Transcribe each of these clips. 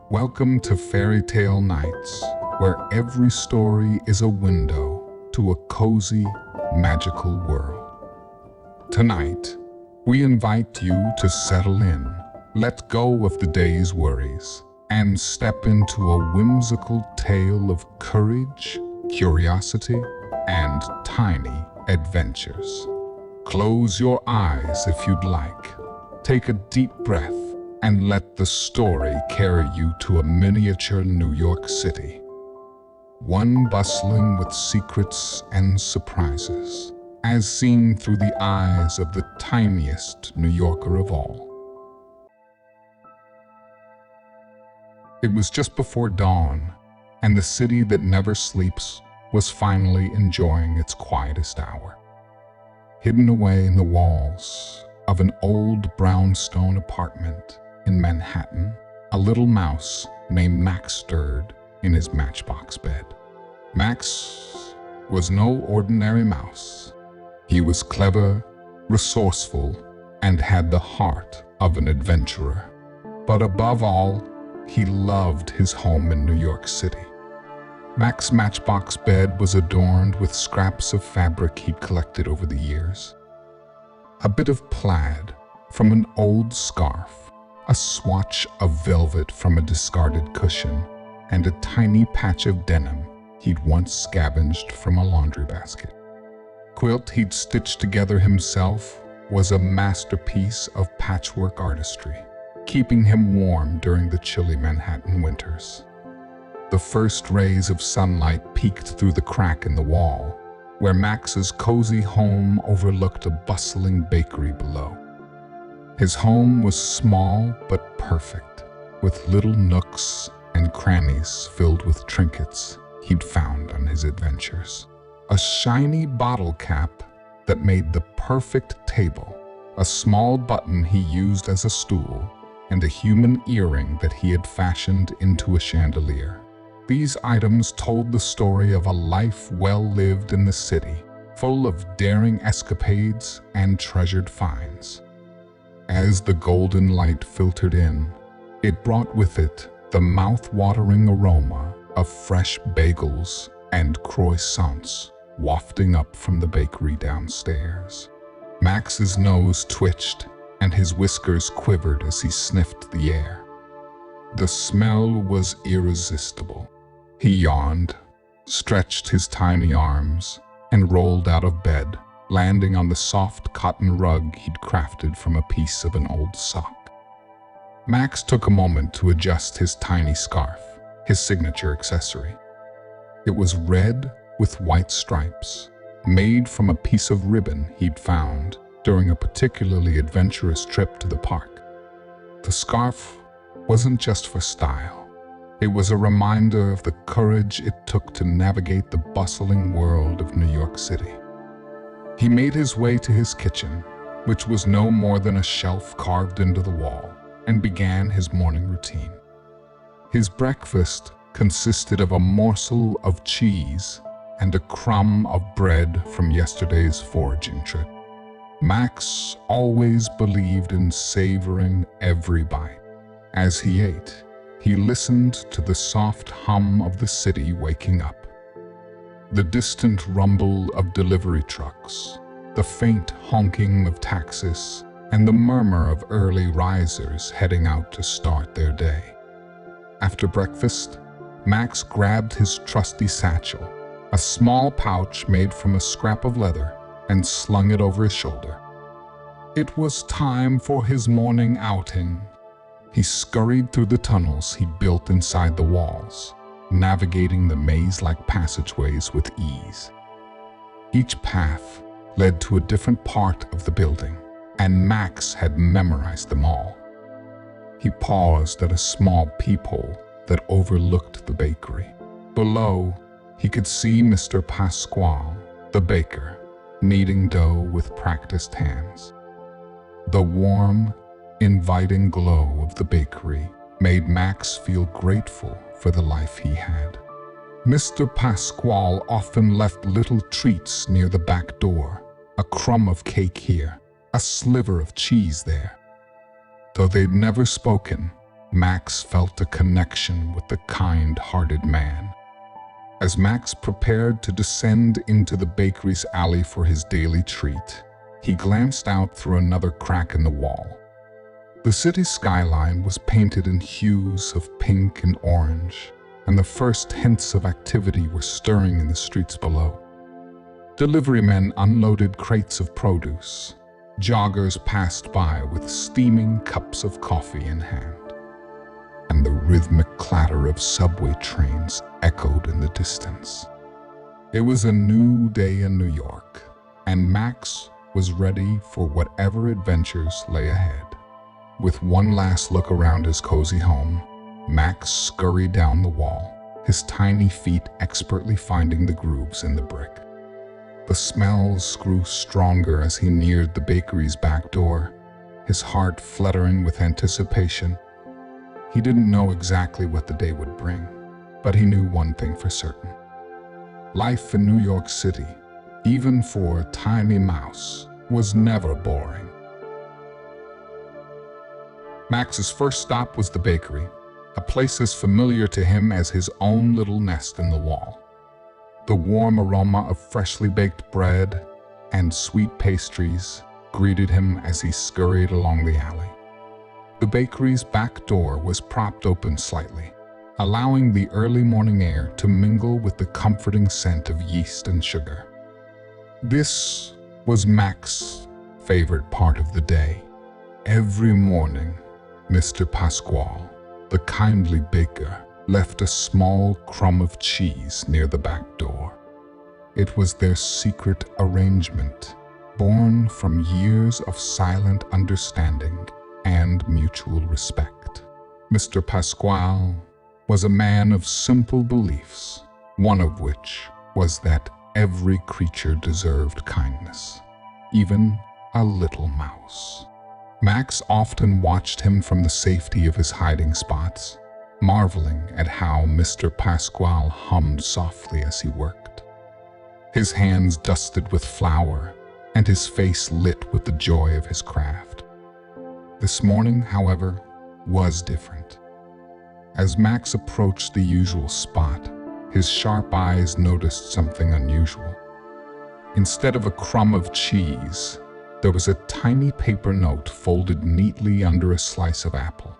Welcome to Fairy Tale Nights, where every story is a window to a cozy, magical world. Tonight, we invite you to settle in, let go of the day's worries, and step into a whimsical tale of courage, curiosity, and tiny adventures. Close your eyes if you'd like. Take a deep breath and let the story carry you to a miniature New York City. One bustling with secrets and surprises, as seen through the eyes of the tiniest New Yorker of all. It was just before dawn, and the city that never sleeps was finally enjoying its quietest hour. Hidden away in the walls of an old brownstone apartment in Manhattan, a little mouse named Max stirred in his matchbox bed. Max was no ordinary mouse. He was clever, resourceful, and had the heart of an adventurer. But above all, he loved his home in New York City. Max's matchbox bed was adorned with scraps of fabric he'd collected over the years. A bit of plaid from an old scarf, a swatch of velvet from a discarded cushion, and a tiny patch of denim he'd once scavenged from a laundry basket. Quilt he'd stitched together himself was a masterpiece of patchwork artistry, keeping him warm during the chilly Manhattan winters. The first rays of sunlight peeked through the crack in the wall, where Max's cozy home overlooked a bustling bakery below. His home was small but perfect, with little nooks and crannies filled with trinkets he'd found on his adventures. A shiny bottle cap that made the perfect table, a small button he used as a stool, and a human earring that he had fashioned into a chandelier. These items told the story of a life well lived in the city, full of daring escapades and treasured finds. As the golden light filtered in, it brought with it the mouth-watering aroma of fresh bagels and croissants wafting up from the bakery downstairs. Max's nose twitched and his whiskers quivered as he sniffed the air. The smell was irresistible. He yawned, stretched his tiny arms, and rolled out of bed, landing on the soft cotton rug he'd crafted from a piece of an old sock. Max took a moment to adjust his tiny scarf, his signature accessory. It was red with white stripes, made from a piece of ribbon he'd found during a particularly adventurous trip to the park. The scarf wasn't just for style. It was a reminder of the courage it took to navigate the bustling world of New York City. He made his way to his kitchen, which was no more than a shelf carved into the wall, and began his morning routine. His breakfast consisted of a morsel of cheese and a crumb of bread from yesterday's foraging trip. Max always believed in savoring every bite. As he ate, he listened to the soft hum of the city waking up. The distant rumble of delivery trucks, the faint honking of taxis, and the murmur of early risers heading out to start their day. After breakfast, Max grabbed his trusty satchel, a small pouch made from a scrap of leather, and slung it over his shoulder. It was time for his morning outing. He scurried through the tunnels he'd built inside the walls, navigating the maze-like passageways with ease. Each path led to a different part of the building, and Max had memorized them all. He paused at a small peephole that overlooked the bakery. Below, he could see Mr. Pasquale, the baker, kneading dough with practiced hands. The warm, inviting glow of the bakery made Max feel grateful for the life he had. Mr. Pasquale often left little treats near the back door, a crumb of cake here, a sliver of cheese there. Though they'd never spoken, Max felt a connection with the kind-hearted man. As Max prepared to descend into the bakery's alley for his daily treat, he glanced out through another crack in the wall. The city's skyline was painted in hues of pink and orange, and the first hints of activity were stirring in the streets below. Delivery men unloaded crates of produce. Joggers passed by with steaming cups of coffee in hand, and the rhythmic clatter of subway trains echoed in the distance. It was a new day in New York, and Max was ready for whatever adventures lay ahead. With one last look around his cozy home, Max scurried down the wall, his tiny feet expertly finding the grooves in the brick. The smells grew stronger as he neared the bakery's back door, his heart fluttering with anticipation. He didn't know exactly what the day would bring, but he knew one thing for certain. Life in New York City, even for a tiny mouse, was never boring. Max's first stop was the bakery, a place as familiar to him as his own little nest in the wall. The warm aroma of freshly baked bread and sweet pastries greeted him as he scurried along the alley. The bakery's back door was propped open slightly, allowing the early morning air to mingle with the comforting scent of yeast and sugar. This was Max's favorite part of the day. Every morning, Mr. Pasquale, the kindly baker, left a small crumb of cheese near the back door. It was their secret arrangement, born from years of silent understanding and mutual respect. Mr. Pasquale was a man of simple beliefs, one of which was that every creature deserved kindness, even a little mouse. Max often watched him from the safety of his hiding spots, marveling at how Mr. Pasquale hummed softly as he worked. His hands dusted with flour, and his face lit with the joy of his craft. This morning, however, was different. As Max approached the usual spot, his sharp eyes noticed something unusual. Instead of a crumb of cheese, there was a tiny paper note folded neatly under a slice of apple.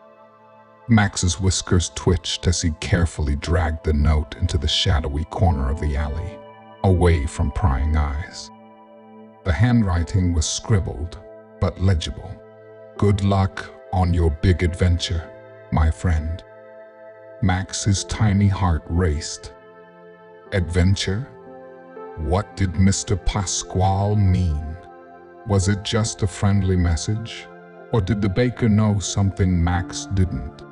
Max's whiskers twitched as he carefully dragged the note into the shadowy corner of the alley, away from prying eyes. The handwriting was scribbled, but legible. "Good luck on your big adventure, my friend." Max's tiny heart raced. Adventure? What did Mr. Pasquale mean? Was it just a friendly message? Or did the baker know something Max didn't?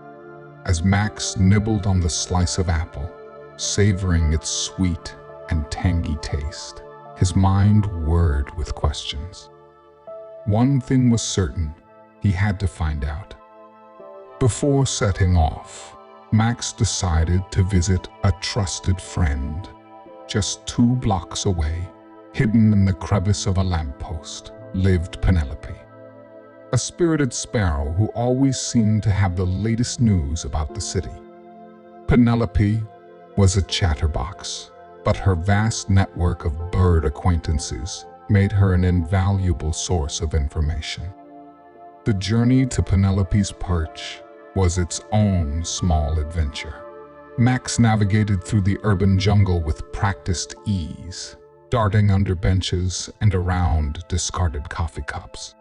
As Max nibbled on the slice of apple, savoring its sweet and tangy taste, his mind whirred with questions. One thing was certain, he had to find out. Before setting off, Max decided to visit a trusted friend. Just 2 blocks away, hidden in the crevice of a lamppost, lived Penelope, a spirited sparrow who always seemed to have the latest news about the city. Penelope was a chatterbox, but her vast network of bird acquaintances made her an invaluable source of information. The journey to Penelope's perch was its own small adventure. Max navigated through the urban jungle with practiced ease, darting under benches and around discarded coffee cups.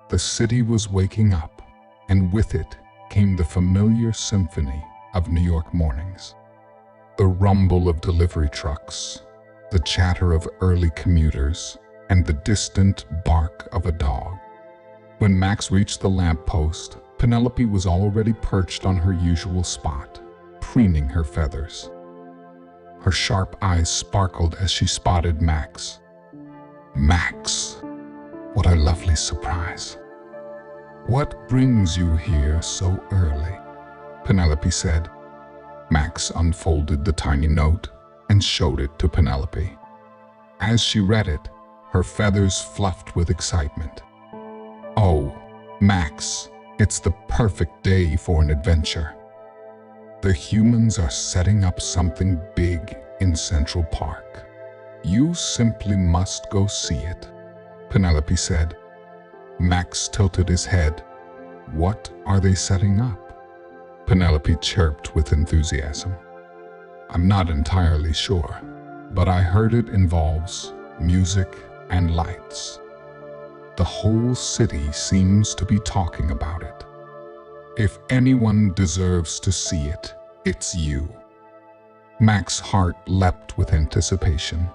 The city was waking up, and with it came the familiar symphony of New York mornings. The rumble of delivery trucks, the chatter of early commuters, and the distant bark of a dog. When Max reached the lamppost, Penelope was already perched on her usual spot, preening her feathers. Her sharp eyes sparkled as she spotted Max. "Max, what a lovely surprise. What brings you here so early?" Penelope said. Max unfolded the tiny note and showed it to Penelope. As she read it, her feathers fluffed with excitement. "Oh, Max, It's the perfect day for an adventure. The humans are setting up something big in Central Park. You simply must go see it, Penelope said. Max tilted his head. What are they setting up? Penelope chirped with enthusiasm. I'm not entirely sure, but I heard it involves music and lights. The whole city seems to be talking about it. If anyone deserves to see it, it's you. Max's heart leapt with anticipation.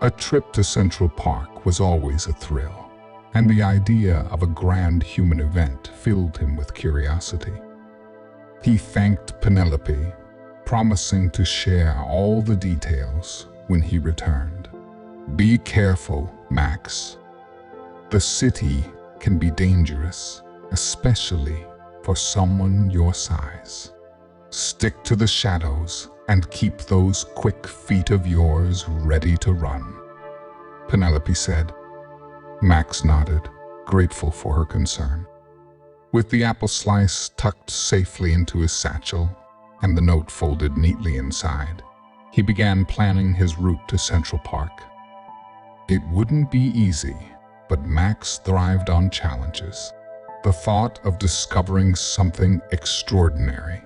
A trip to Central Park was always a thrill, and the idea of a grand human event filled him with curiosity. He thanked Penelope, promising to share all the details when he returned. Be careful, Max. The city can be dangerous, especially for someone your size. Stick to the shadows and keep those quick feet of yours ready to run, Penelope said. Max nodded, grateful for her concern. With the apple slice tucked safely into his satchel and the note folded neatly inside, he began planning his route to Central Park. It wouldn't be easy, but Max thrived on challenges. The thought of discovering something extraordinary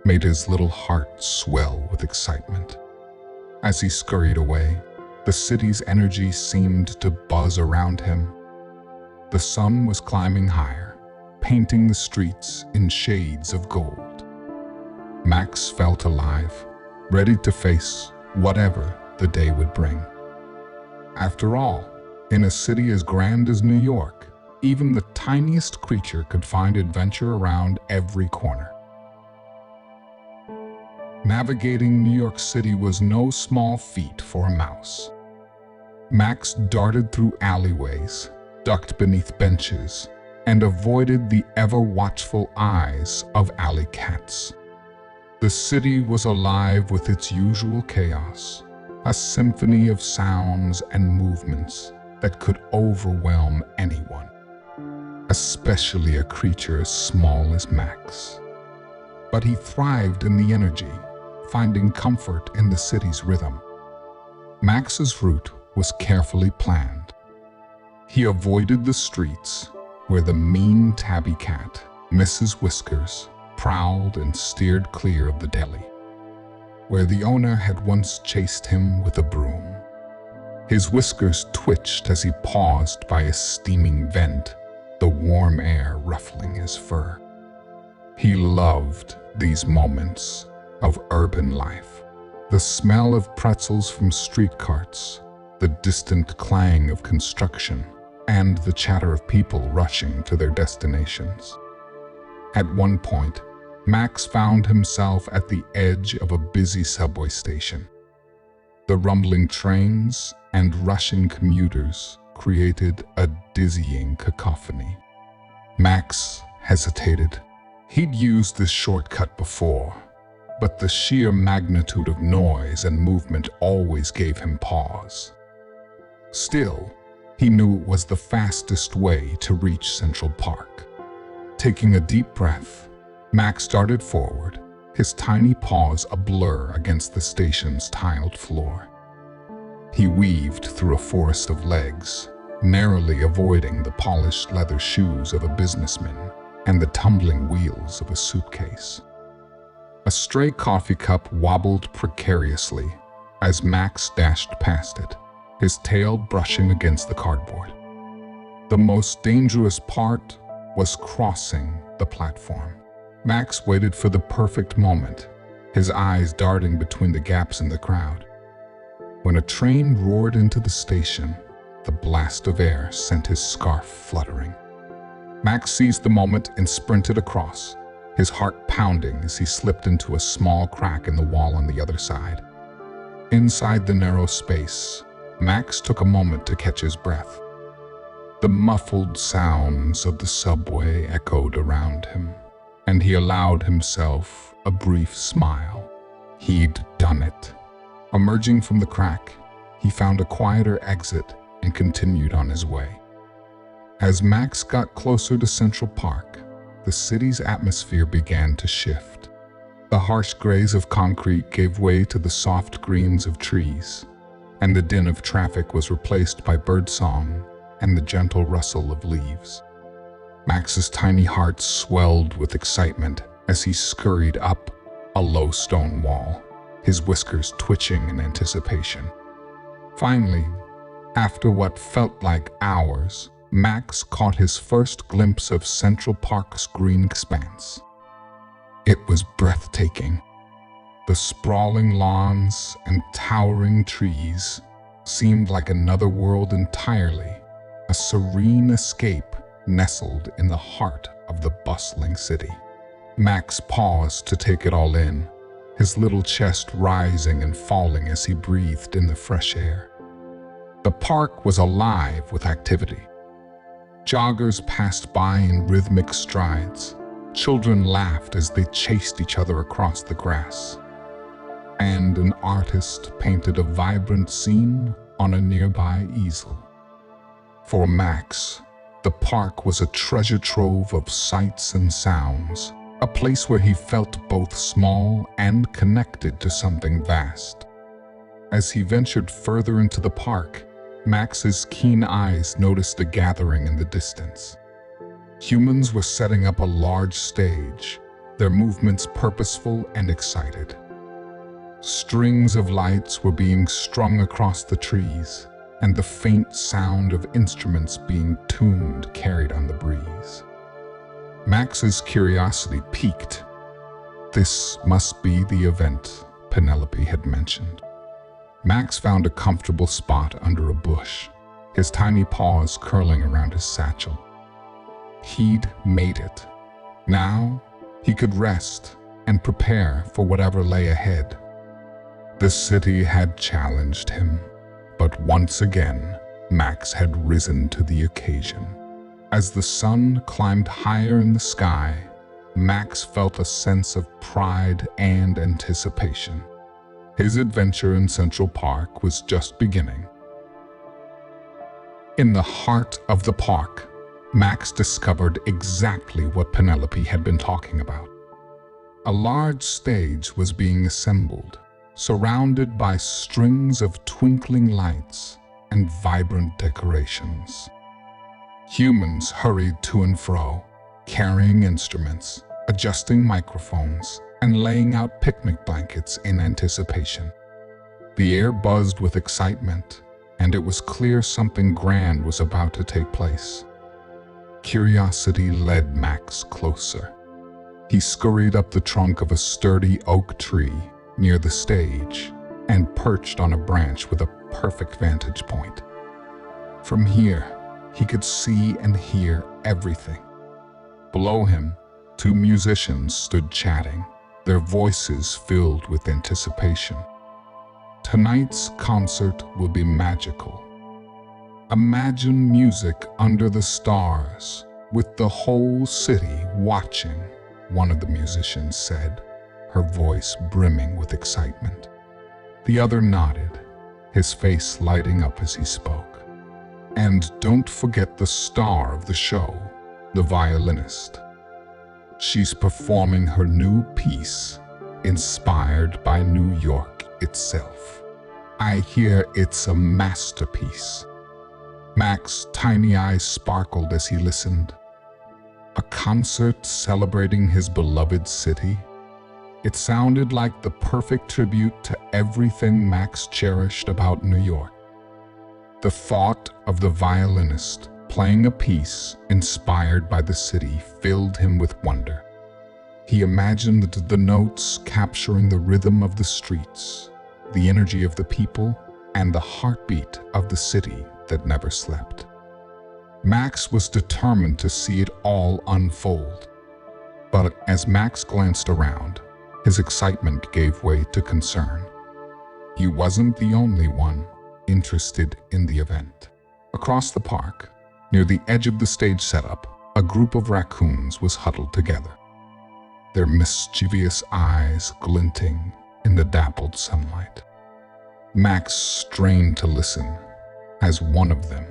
made his little heart swell with excitement. As he scurried away, the city's energy seemed to buzz around him. The sun was climbing higher, painting the streets in shades of gold. Max felt alive, ready to face whatever the day would bring. After all, in a city as grand as New York, even the tiniest creature could find adventure around every corner. Navigating New York City was no small feat for a mouse. Max darted through alleyways, ducked beneath benches, and avoided the ever-watchful eyes of alley cats. The city was alive with its usual chaos, a symphony of sounds and movements that could overwhelm anyone, especially a creature as small as Max. But he thrived in the energy, finding comfort in the city's rhythm. Max's route was carefully planned. He avoided the streets where the mean tabby cat, Mrs. Whiskers, prowled and steered clear of the deli, where the owner had once chased him with a broom. His whiskers twitched as he paused by a steaming vent, the warm air ruffling his fur. He loved these moments of urban life. The smell of pretzels from street carts, the distant clang of construction, and the chatter of people rushing to their destinations. At one point, Max found himself at the edge of a busy subway station. The rumbling trains and rushing commuters created a dizzying cacophony. Max hesitated. He'd used this shortcut before, but the sheer magnitude of noise and movement always gave him pause. Still, he knew it was the fastest way to reach Central Park. Taking a deep breath, Max darted forward, his tiny paws a blur against the station's tiled floor. He weaved through a forest of legs, narrowly avoiding the polished leather shoes of a businessman and the tumbling wheels of a suitcase. A stray coffee cup wobbled precariously as Max dashed past it, his tail brushing against the cardboard. The most dangerous part was crossing the platform. Max waited for the perfect moment, his eyes darting between the gaps in the crowd. When a train roared into the station, the blast of air sent his scarf fluttering. Max seized the moment and sprinted across, his heart pounding as he slipped into a small crack in the wall on the other side. Inside the narrow space, Max took a moment to catch his breath. The muffled sounds of the subway echoed around him, and he allowed himself a brief smile. He'd done it. Emerging from the crack, he found a quieter exit and continued on his way. As Max got closer to Central Park, the city's atmosphere began to shift. The harsh grays of concrete gave way to the soft greens of trees, and the din of traffic was replaced by birdsong and the gentle rustle of leaves. Max's tiny heart swelled with excitement as he scurried up a low stone wall, his whiskers twitching in anticipation. Finally, after what felt like hours, Max caught his first glimpse of Central Park's green expanse. It was breathtaking. The sprawling lawns and towering trees seemed like another world entirely, a serene escape nestled in the heart of the bustling city. Max paused to take it all in, his little chest rising and falling as he breathed in the fresh air. The park was alive with activity. Joggers passed by in rhythmic strides. Children laughed as they chased each other across the grass. And an artist painted a vibrant scene on a nearby easel. For Max, the park was a treasure trove of sights and sounds, a place where he felt both small and connected to something vast. As he ventured further into the park, Max's keen eyes noticed a gathering in the distance. Humans were setting up a large stage, their movements purposeful and excited. Strings of lights were being strung across the trees, and the faint sound of instruments being tuned carried on the breeze. Max's curiosity piqued. This must be the event Penelope had mentioned. Max found a comfortable spot under a bush, his tiny paws curling around his satchel. He'd made it. Now he could rest and prepare for whatever lay ahead. The city had challenged him, but once again, Max had risen to the occasion. As the sun climbed higher in the sky, Max felt a sense of pride and anticipation. His adventure in Central Park was just beginning. In the heart of the park, Max discovered exactly what Penelope had been talking about. A large stage was being assembled, surrounded by strings of twinkling lights and vibrant decorations. Humans hurried to and fro, carrying instruments, adjusting microphones, and laying out picnic blankets in anticipation. The air buzzed with excitement, and it was clear something grand was about to take place. Curiosity led Max closer. He scurried up the trunk of a sturdy oak tree near the stage and perched on a branch with a perfect vantage point. From here, he could see and hear everything. Below him, two musicians stood chatting, their voices filled with anticipation. Tonight's concert will be magical. Imagine music under the stars, with the whole city watching, one of the musicians said, her voice brimming with excitement. The other nodded, his face lighting up as he spoke. And don't forget the star of the show, the violinist. She's performing her new piece, inspired by New York itself. I hear it's a masterpiece. Max's tiny eyes sparkled as he listened. A concert celebrating his beloved city? It sounded like the perfect tribute to everything Max cherished about New York. The thought of the violinist playing a piece inspired by the city filled him with wonder. He imagined the notes capturing the rhythm of the streets, the energy of the people, and the heartbeat of the city that never slept. Max was determined to see it all unfold. But as Max glanced around, his excitement gave way to concern. He wasn't the only one interested in the event. Across the park, near the edge of the stage setup, a group of raccoons was huddled together, their mischievous eyes glinting in the dappled sunlight. Max strained to listen as one of them,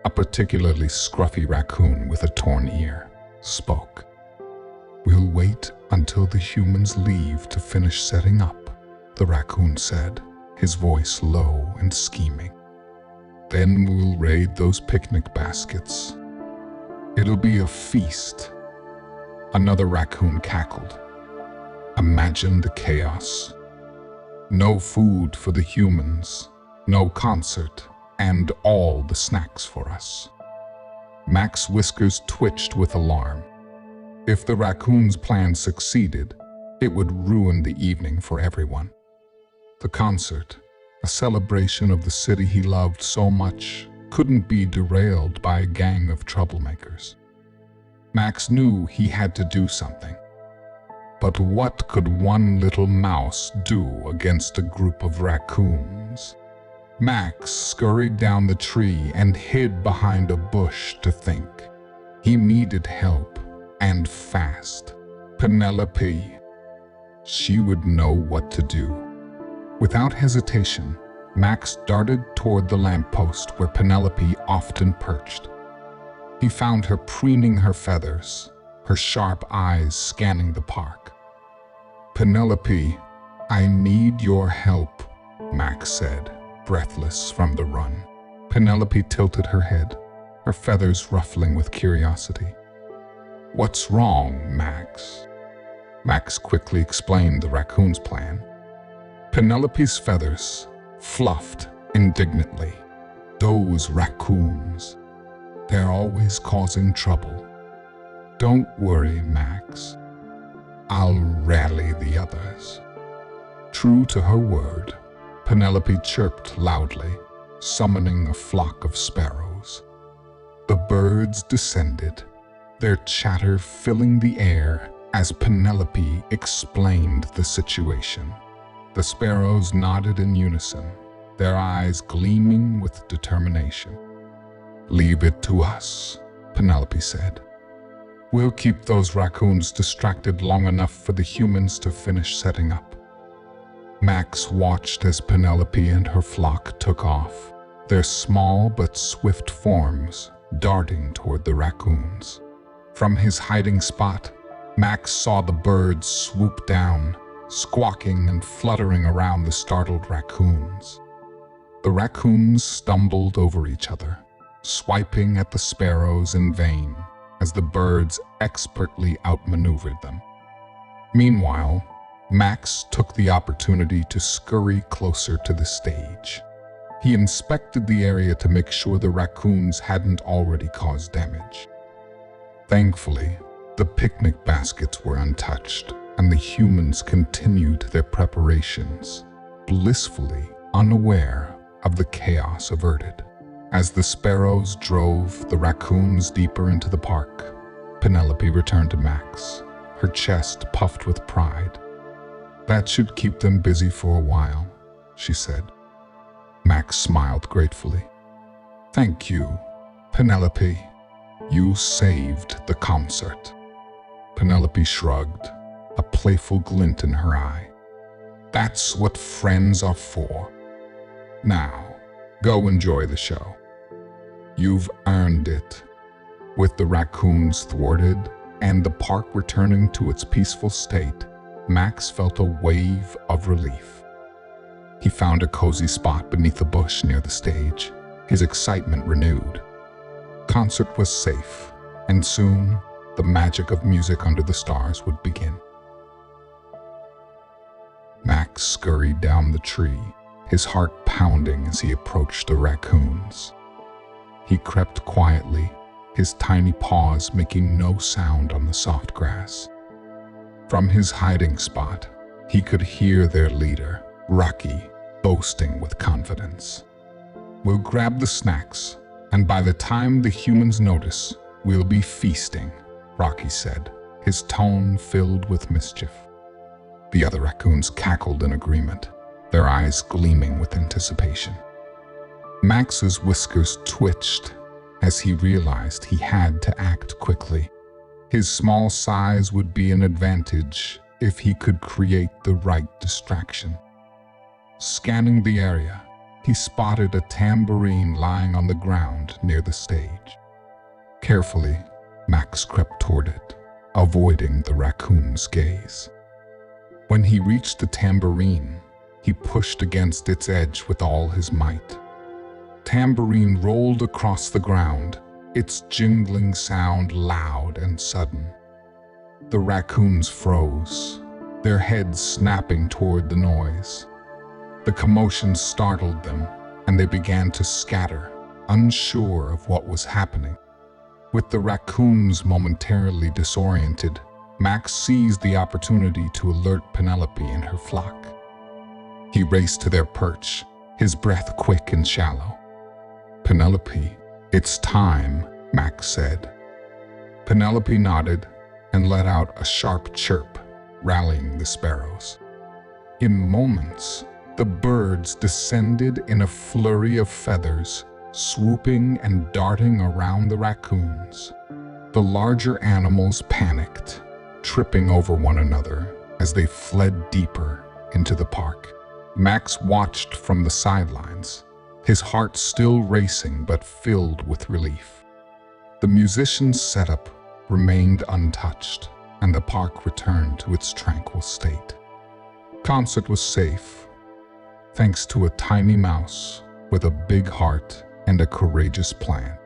a particularly scruffy raccoon with a torn ear, spoke. "We'll wait until the humans leave to finish setting up," the raccoon said, his voice low and scheming. "Then we'll raid those picnic baskets. It'll be a feast." Another raccoon cackled. "Imagine the chaos. No food for the humans, no concert, and all the snacks for us." Mac's whiskers twitched with alarm. If the raccoon's plan succeeded, it would ruin the evening for everyone. The concert, a celebration of the city he loved so much, couldn't be derailed by a gang of troublemakers. Max knew he had to do something. But what could one little mouse do against a group of raccoons? Max scurried down the tree and hid behind a bush to think. He needed help, and fast. Penelope. She would know what to do. Without hesitation, Max darted toward the lamppost where Penelope often perched. He found her preening her feathers, her sharp eyes scanning the park. "Penelope, I need your help," Max said, breathless from the run. Penelope tilted her head, her feathers ruffling with curiosity. "What's wrong, Max?" Max quickly explained the raccoon's plan. Penelope's feathers fluffed indignantly. "Those raccoons, they're always causing trouble. Don't worry, Max. I'll rally the others." True to her word, Penelope chirped loudly, summoning a flock of sparrows. The birds descended, their chatter filling the air as Penelope explained the situation. The sparrows nodded in unison, their eyes gleaming with determination. "Leave it to us," Penelope said. "We'll keep those raccoons distracted long enough for the humans to finish setting up." Max watched as Penelope and her flock took off, their small but swift forms darting toward the raccoons. From his hiding spot, Max saw the birds swoop down, squawking and fluttering around the startled raccoons. The raccoons stumbled over each other, swiping at the sparrows in vain as the birds expertly outmaneuvered them. Meanwhile, Max took the opportunity to scurry closer to the stage. He inspected the area to make sure the raccoons hadn't already caused damage. Thankfully, the picnic baskets were untouched, and the humans continued their preparations, blissfully unaware of the chaos averted. As the sparrows drove the raccoons deeper into the park, Penelope returned to Max, her chest puffed with pride. "That should keep them busy for a while," she said. Max smiled gratefully. "Thank you, Penelope. You saved the concert." Penelope shrugged, a playful glint in her eye. "That's what friends are for. Now, go enjoy the show. You've earned it." With the raccoons thwarted and the park returning to its peaceful state, Max felt a wave of relief. He found a cozy spot beneath a bush near the stage, his excitement renewed. Concert was safe, and soon the magic of music under the stars would begin. Max scurried down the tree, his heart pounding as he approached the raccoons. He crept quietly, his tiny paws making no sound on the soft grass. From his hiding spot, he could hear their leader, Rocky, boasting with confidence. "We'll grab the snacks, and by the time the humans notice, we'll be feasting," Rocky said, his tone filled with mischief. The other raccoons cackled in agreement, their eyes gleaming with anticipation. Max's whiskers twitched as he realized he had to act quickly. His small size would be an advantage if he could create the right distraction. Scanning the area, he spotted a tambourine lying on the ground near the stage. Carefully, Max crept toward it, avoiding the raccoon's gaze. When he reached the tambourine, he pushed against its edge with all his might. Tambourine rolled across the ground, its jingling sound loud and sudden. The raccoons froze, their heads snapping toward the noise. The commotion startled them, and they began to scatter, unsure of what was happening. With the raccoons momentarily disoriented, Max seized the opportunity to alert Penelope and her flock. He raced to their perch, his breath quick and shallow. "Penelope, it's time," Max said. Penelope nodded and let out a sharp chirp, rallying the sparrows. In moments, the birds descended in a flurry of feathers, swooping and darting around the raccoons. The larger animals panicked, tripping over one another as they fled deeper into the park. Max watched from the sidelines, his heart still racing but filled with relief. The musicians' setup remained untouched, and the park returned to its tranquil state. Concert was safe, thanks to a tiny mouse with a big heart and a courageous plan.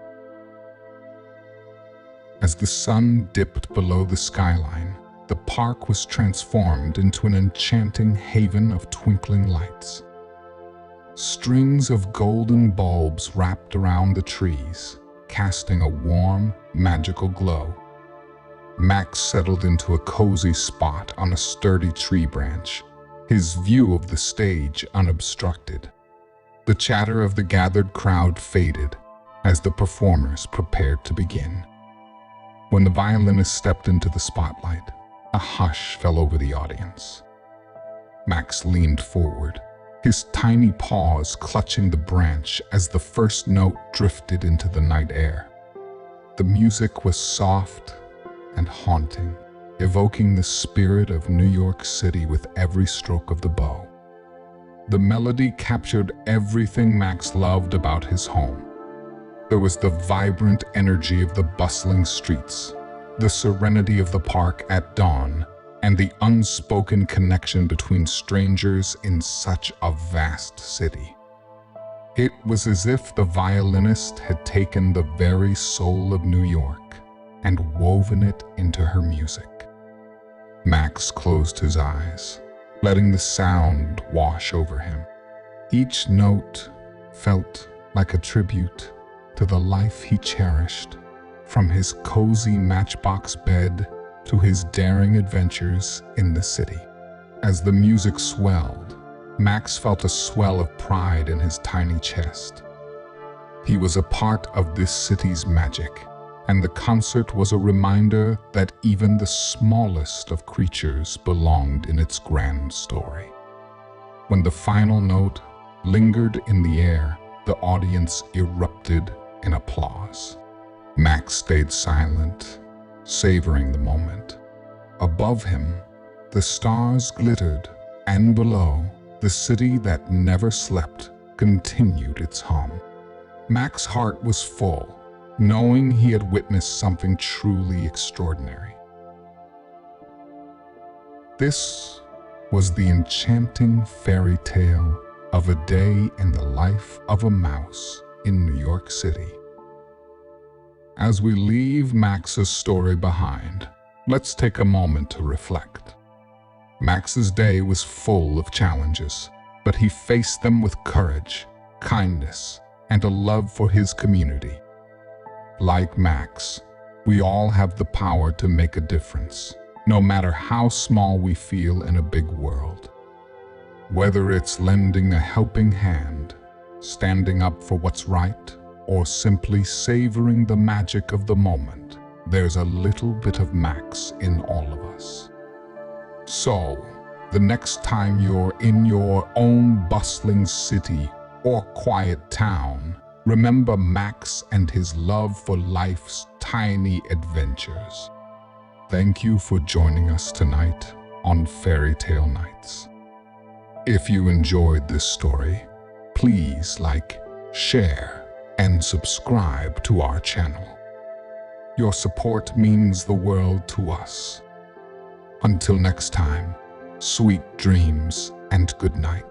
As the sun dipped below the skyline, the park was transformed into an enchanting haven of twinkling lights. Strings of golden bulbs wrapped around the trees, casting a warm, magical glow. Max settled into a cozy spot on a sturdy tree branch, his view of the stage unobstructed. The chatter of the gathered crowd faded as the performers prepared to begin. When the violinist stepped into the spotlight, a hush fell over the audience. Max leaned forward, his tiny paws clutching the branch as the first note drifted into the night air. The music was soft and haunting, evoking the spirit of New York City with every stroke of the bow. The melody captured everything Max loved about his home. There was the vibrant energy of the bustling streets, the serenity of the park at dawn, and the unspoken connection between strangers in such a vast city. It was as if the violinist had taken the very soul of New York and woven it into her music. Max closed his eyes, letting the sound wash over him. Each note felt like a tribute to the life he cherished, from his cozy matchbox bed to his daring adventures in the city. As the music swelled, Max felt a swell of pride in his tiny chest. He was a part of this city's magic, and the concert was a reminder that even the smallest of creatures belonged in its grand story. When the final note lingered in the air, the audience erupted in applause. Max stayed silent, savoring the moment. Above him, the stars glittered, and below, the city that never slept continued its hum. Max's heart was full, knowing he had witnessed something truly extraordinary. This was the enchanting fairy tale of a day in the life of a mouse in New York City. As we leave Max's story behind, let's take a moment to reflect. Max's day was full of challenges, but he faced them with courage, kindness, and a love for his community. Like Max, we all have the power to make a difference, no matter how small we feel in a big world. Whether it's lending a helping hand, standing up for what's right, or simply savoring the magic of the moment, there's a little bit of Max in all of us. So, the next time you're in your own bustling city or quiet town, remember Max and his love for life's tiny adventures. Thank you for joining us tonight on Fairy Tale Nights. If you enjoyed this story, please like, share, and subscribe to our channel. Your support means the world to us. Until next time, sweet dreams and good night.